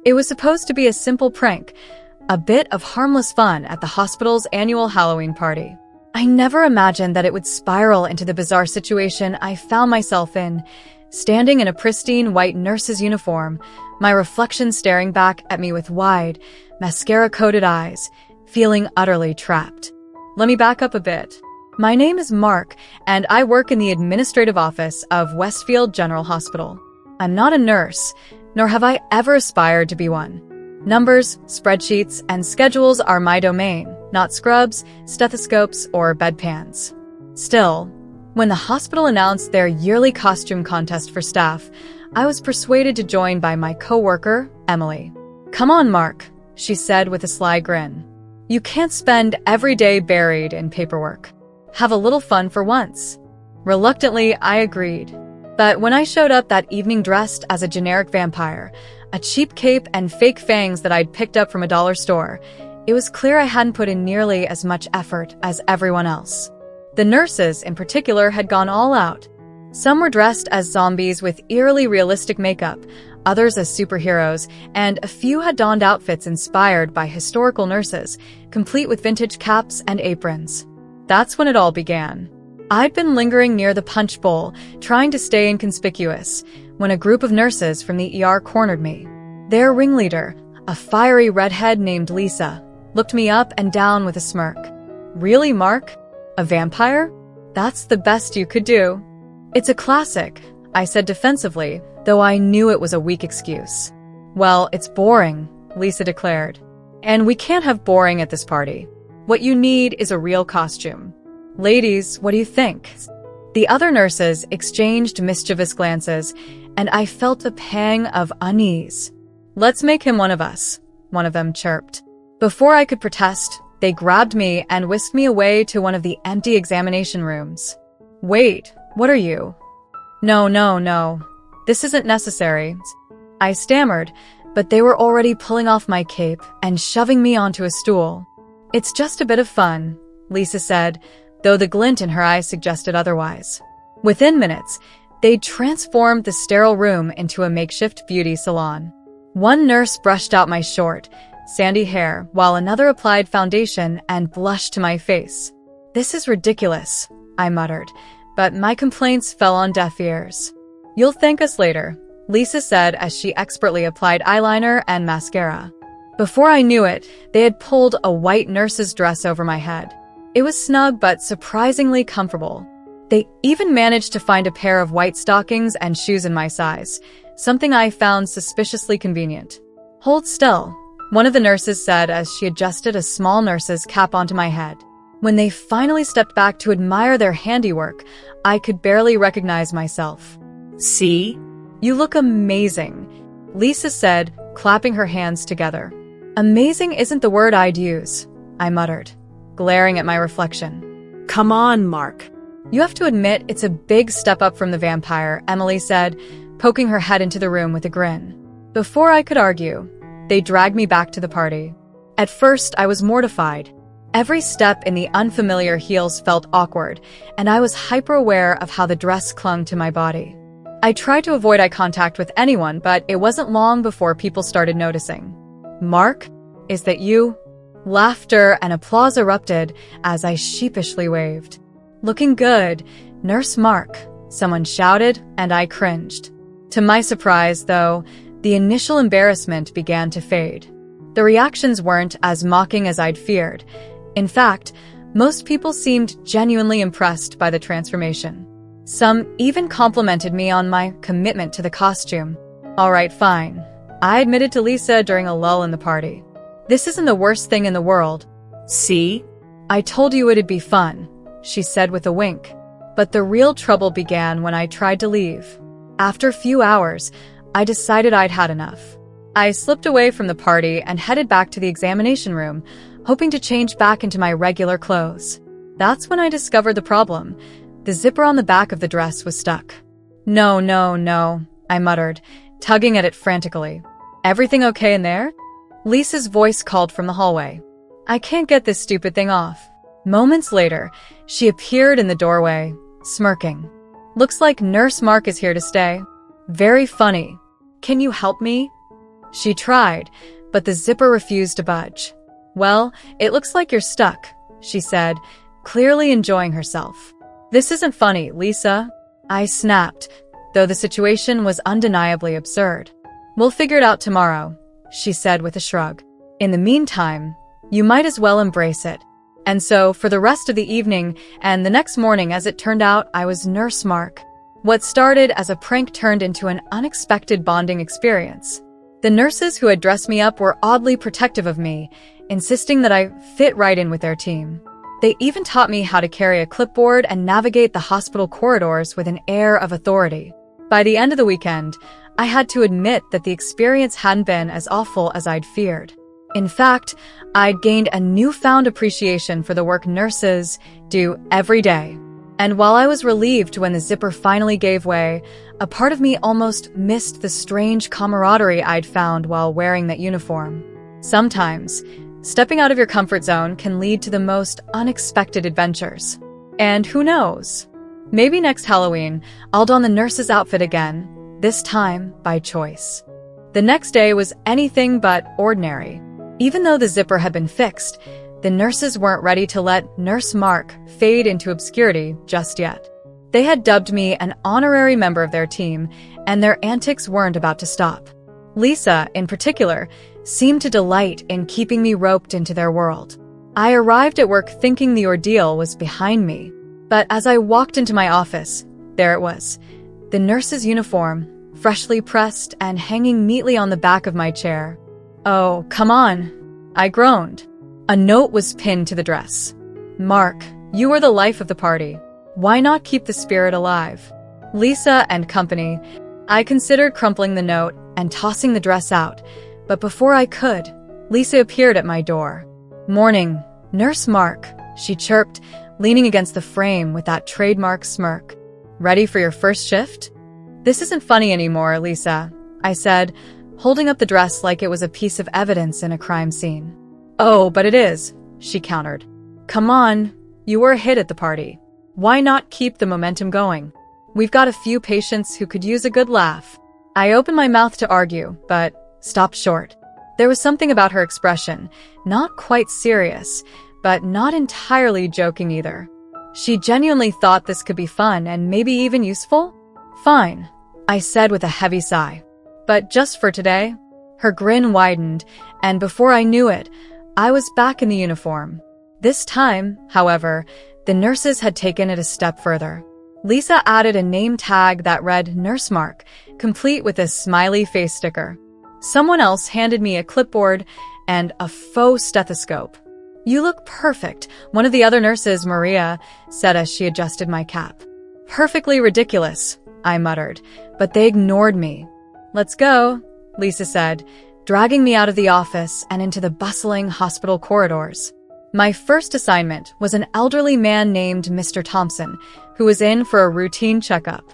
It was supposed to be a simple prank, a bit of harmless fun at the hospital's annual Halloween party. I never imagined that it would spiral into the bizarre situation I found myself in, standing in a pristine white nurse's uniform, my reflection staring back at me with wide, mascara-coated eyes, feeling utterly trapped. Let me back up a bit. My name is Mark, and I work in the administrative office of Westfield General Hospital. I'm not a nurse, nor have I ever aspired to be one. Numbers, spreadsheets, and schedules are my domain, not scrubs, stethoscopes, or bedpans. Still, when the hospital announced their yearly costume contest for staff, I was persuaded to join by my coworker, Emily. "Come on, Mark," she said with a sly grin. "You can't spend every day buried in paperwork. Have a little fun for once." Reluctantly, I agreed. But when I showed up that evening dressed as a generic vampire, a cheap cape and fake fangs that I'd picked up from a dollar store, it was clear I hadn't put in nearly as much effort as everyone else. The nurses, in particular, had gone all out. Some were dressed as zombies with eerily realistic makeup, others as superheroes, and a few had donned outfits inspired by historical nurses, complete with vintage caps and aprons. That's when it all began. I'd been lingering near the punch bowl, trying to stay inconspicuous, when a group of nurses from the ER cornered me. Their ringleader, a fiery redhead named Lisa, looked me up and down with a smirk. "Really, Mark? A vampire? That's the best you could do." "It's a classic," I said defensively, though I knew it was a weak excuse. "Well, it's boring," Lisa declared. "And we can't have boring at this party. What you need is a real costume. Ladies, what do you think?" The other nurses exchanged mischievous glances, and I felt a pang of unease. "Let's make him one of us," one of them chirped. Before I could protest, they grabbed me and whisked me away to one of the empty examination rooms. "Wait, what are you?" No. This isn't necessary," I stammered, but they were already pulling off my cape and shoving me onto a stool. "It's just a bit of fun," Lisa said, though the glint in her eyes suggested otherwise. Within minutes, they'd transformed the sterile room into a makeshift beauty salon. One nurse brushed out my short, sandy hair, while another applied foundation and blushed to my face. "This is ridiculous," I muttered, but my complaints fell on deaf ears. "You'll thank us later," Lisa said as she expertly applied eyeliner and mascara. Before I knew it, they had pulled a white nurse's dress over my head. It was snug but surprisingly comfortable. They even managed to find a pair of white stockings and shoes in my size, something I found suspiciously convenient. "Hold still," one of the nurses said as she adjusted a small nurse's cap onto my head. When they finally stepped back to admire their handiwork, I could barely recognize myself. "See? You look amazing," Lisa said, clapping her hands together. "Amazing isn't the word I'd use," I muttered, glaring at my reflection. "Come on, Mark." "You have to admit it's a big step up from the vampire," Emily said, poking her head into the room with a grin. Before I could argue, they dragged me back to the party. At first, I was mortified. Every step in the unfamiliar heels felt awkward, and I was hyper-aware of how the dress clung to my body. I tried to avoid eye contact with anyone, but it wasn't long before people started noticing. "Mark, is that you?" Laughter and applause erupted as I sheepishly waved. "Looking good, Nurse Mark," someone shouted, and I cringed. To my surprise, though, the initial embarrassment began to fade. The reactions weren't as mocking as I'd feared. In fact, most people seemed genuinely impressed by the transformation. Some even complimented me on my commitment to the costume. "All right, fine," I admitted to Lisa during a lull in the party. "This isn't the worst thing in the world." "See? "I told you it'd be fun," she said with a wink. But the real trouble began when I tried to leave. After a few hours, I decided I'd had enough. I slipped away from the party and headed back to the examination room, hoping to change back into my regular clothes. That's when I discovered the problem. The zipper on the back of the dress was stuck. No, I muttered, tugging at it frantically. "Everything okay in there?" Lisa's voice called from the hallway. "I can't get this stupid thing off." Moments later, she appeared in the doorway, smirking. "Looks like Nurse Mark is here to stay. Very funny. Can you help me?" She tried, but the zipper refused to budge. "Well, it looks like you're stuck," she said, clearly enjoying herself. "This isn't funny, Lisa," I snapped, though the situation was undeniably absurd. "We'll figure it out tomorrow," she said with a shrug. "In the meantime, you might as well embrace it." And so, for the rest of the evening and the next morning, as it turned out, I was Nurse Mark. What started as a prank turned into an unexpected bonding experience. The nurses who had dressed me up were oddly protective of me, insisting that I fit right in with their team. They even taught me how to carry a clipboard and navigate the hospital corridors with an air of authority. By the end of the weekend, I had to admit that the experience hadn't been as awful as I'd feared. In fact, I'd gained a newfound appreciation for the work nurses do every day. And while I was relieved when the zipper finally gave way, a part of me almost missed the strange camaraderie I'd found while wearing that uniform. Sometimes, stepping out of your comfort zone can lead to the most unexpected adventures. And who knows? Maybe next Halloween, I'll don the nurse's outfit again, this time by choice. The next day was anything but ordinary. Even though the zipper had been fixed, the nurses weren't ready to let Nurse Mark fade into obscurity just yet. They had dubbed me an honorary member of their team, and their antics weren't about to stop. Lisa, in particular, seemed to delight in keeping me roped into their world. I arrived at work thinking the ordeal was behind me, but as I walked into my office, there it was, the nurse's uniform, freshly pressed and hanging neatly on the back of my chair. "Oh, come on," I groaned. A note was pinned to the dress. "Mark, you are the life of the party. Why not keep the spirit alive?" Lisa and company. I considered crumpling the note and tossing the dress out, but before I could, Lisa appeared at my door. "Morning, Nurse Mark," she chirped, leaning against the frame with that trademark smirk. "Ready for your first shift?" "This isn't funny anymore, Lisa," I said, holding up the dress like it was a piece of evidence in a crime scene. "Oh, but it is," she countered. "Come on, you were a hit at the party. Why not keep the momentum going? We've got a few patients who could use a good laugh." I opened my mouth to argue, but stopped short. There was something about her expression, not quite serious, but not entirely joking either. She genuinely thought this could be fun and maybe even useful? "Fine," I said with a heavy sigh. "But just for today?" Her grin widened, and before I knew it, I was back in the uniform. This time, however, the nurses had taken it a step further. Lisa added a name tag that read Nurse Mark, complete with a smiley face sticker. Someone else handed me a clipboard and a faux stethoscope. "You look perfect," one of the other nurses, Maria, said as she adjusted my cap. "Perfectly ridiculous," I muttered, but they ignored me. "Let's go," Lisa said, dragging me out of the office and into the bustling hospital corridors. My first assignment was an elderly man named Mr. Thompson, who was in for a routine checkup.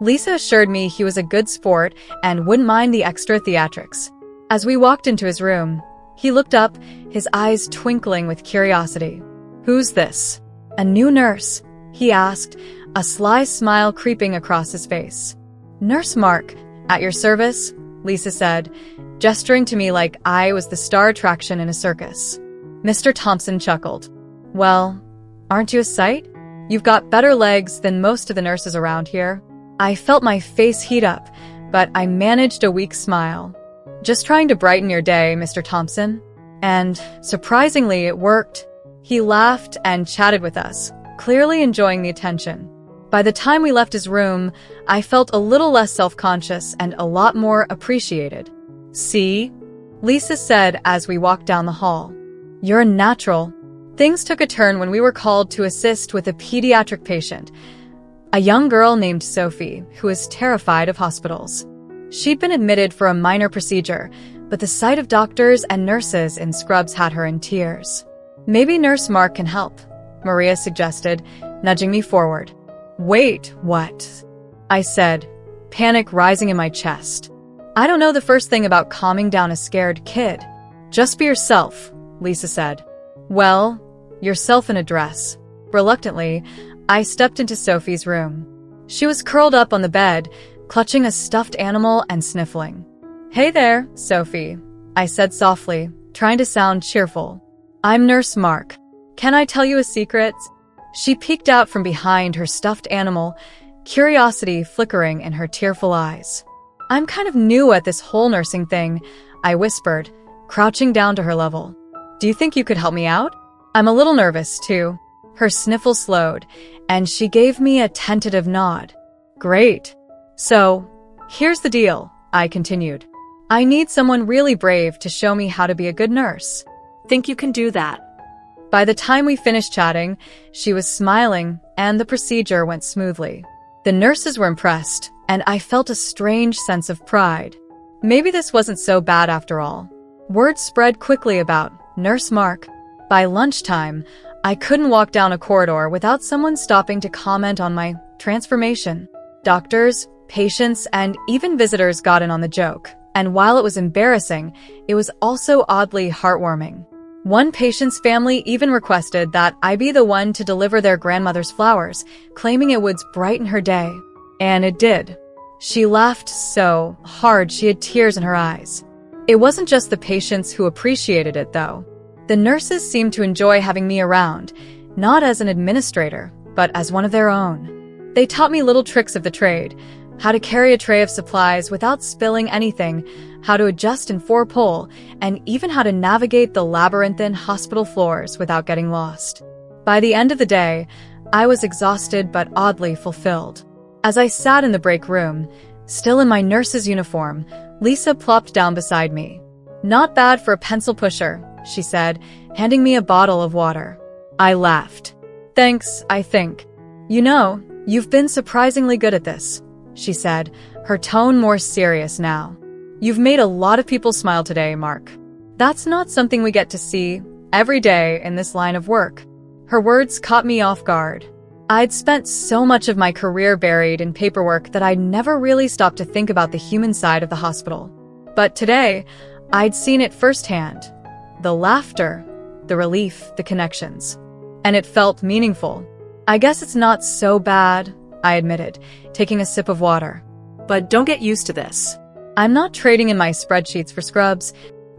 Lisa assured me he was a good sport and wouldn't mind the extra theatrics. As we walked into his room, he looked up, his eyes twinkling with curiosity. "Who's this?" "A new nurse," he asked, a sly smile creeping across his face. "Nurse Mark, at your service," Lisa said, gesturing to me like I was the star attraction in a circus. Mr. Thompson chuckled. "Well, aren't you a sight? You've got better legs than most of the nurses around here." I felt my face heat up, but I managed a weak smile. "Just trying to brighten your day, Mr. Thompson." And, surprisingly, it worked. He laughed and chatted with us, clearly enjoying the attention. By the time we left his room, I felt a little less self-conscious and a lot more appreciated. "See?" Lisa said as we walked down the hall. "You're a natural." Things took a turn when we were called to assist with a pediatric patient, a young girl named Sophie, who was terrified of hospitals. She'd been admitted for a minor procedure, but the sight of doctors and nurses in scrubs had her in tears. "Maybe Nurse Mark can help," Maria suggested, nudging me forward. "Wait, what?" I said, panic rising in my chest. "I don't know the first thing about calming down a scared kid." "Just be yourself," Lisa said. "Well, yourself in a dress." Reluctantly, I stepped into Sophie's room. She was curled up on the bed, clutching a stuffed animal and sniffling. Hey there, Sophie, I said softly, trying to sound cheerful. I'm Nurse Mark. Can I tell you a secret? She peeked out from behind her stuffed animal, curiosity flickering in her tearful eyes. I'm kind of new at this whole nursing thing, I whispered, crouching down to her level. Do you think you could help me out? I'm a little nervous, too. Her sniffle slowed, and she gave me a tentative nod. Great. So, here's the deal, I continued. I need someone really brave to show me how to be a good nurse. Think you can do that? By the time we finished chatting, she was smiling, and the procedure went smoothly. The nurses were impressed, and I felt a strange sense of pride. Maybe this wasn't so bad after all. Word spread quickly about Nurse Mark. By lunchtime, I couldn't walk down a corridor without someone stopping to comment on my transformation. Doctors, patients, and even visitors got in on the joke. And while it was embarrassing, it was also oddly heartwarming. One patient's family even requested that I be the one to deliver their grandmother's flowers, claiming it would brighten her day. And it did. She laughed so hard she had tears in her eyes. It wasn't just the patients who appreciated it, though. The nurses seemed to enjoy having me around, not as an administrator, but as one of their own. They taught me little tricks of the trade, how to carry a tray of supplies without spilling anything, how to adjust in 4-pole, and even how to navigate the labyrinthine hospital floors without getting lost. By the end of the day, I was exhausted but oddly fulfilled. As I sat in the break room, still in my nurse's uniform, Lisa plopped down beside me. Not bad for a pencil pusher, she said, handing me a bottle of water. I laughed. Thanks, I think. You know, you've been surprisingly good at this, she said, her tone more serious now. You've made a lot of people smile today, Mark. That's not something we get to see every day in this line of work. Her words caught me off guard. I'd spent so much of my career buried in paperwork that I'd never really stopped to think about the human side of the hospital. But today, I'd seen it firsthand. The laughter, the relief, the connections. And it felt meaningful. I guess it's not so bad, I admitted, taking a sip of water. But don't get used to this. I'm not trading in my spreadsheets for scrubs.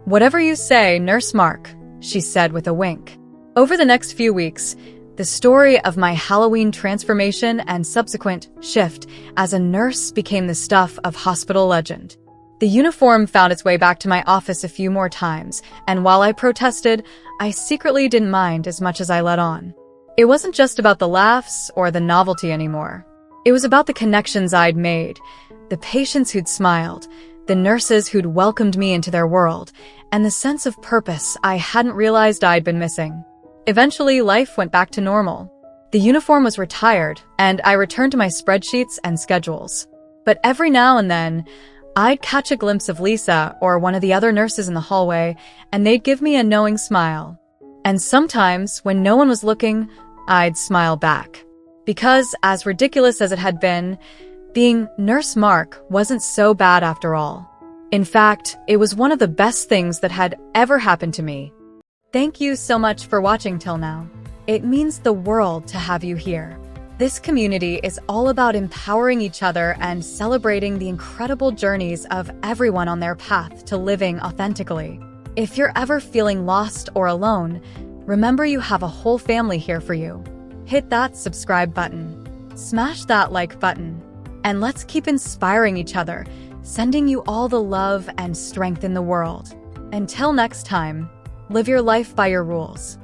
Whatever you say, Nurse Mark, she said with a wink. Over the next few weeks, the story of my Halloween transformation and subsequent shift as a nurse became the stuff of hospital legend. The uniform found its way back to my office a few more times, and while I protested, I secretly didn't mind as much as I let on. It wasn't just about the laughs or the novelty anymore. It was about the connections I'd made, the patients who'd smiled, the nurses who'd welcomed me into their world, and the sense of purpose I hadn't realized I'd been missing. Eventually, life went back to normal. The uniform was retired, and I returned to my spreadsheets and schedules. But every now and then, I'd catch a glimpse of Lisa or one of the other nurses in the hallway, and they'd give me a knowing smile. And sometimes, when no one was looking, I'd smile back. Because, as ridiculous as it had been, being Nurse Mark wasn't so bad after all. In fact, it was one of the best things that had ever happened to me. Thank you so much for watching till now. It means the world to have you here. This community is all about empowering each other and celebrating the incredible journeys of everyone on their path to living authentically. If you're ever feeling lost or alone, remember you have a whole family here for you. Hit that subscribe button, smash that like button, and let's keep inspiring each other, sending you all the love and strength in the world. Until next time, live your life by your rules.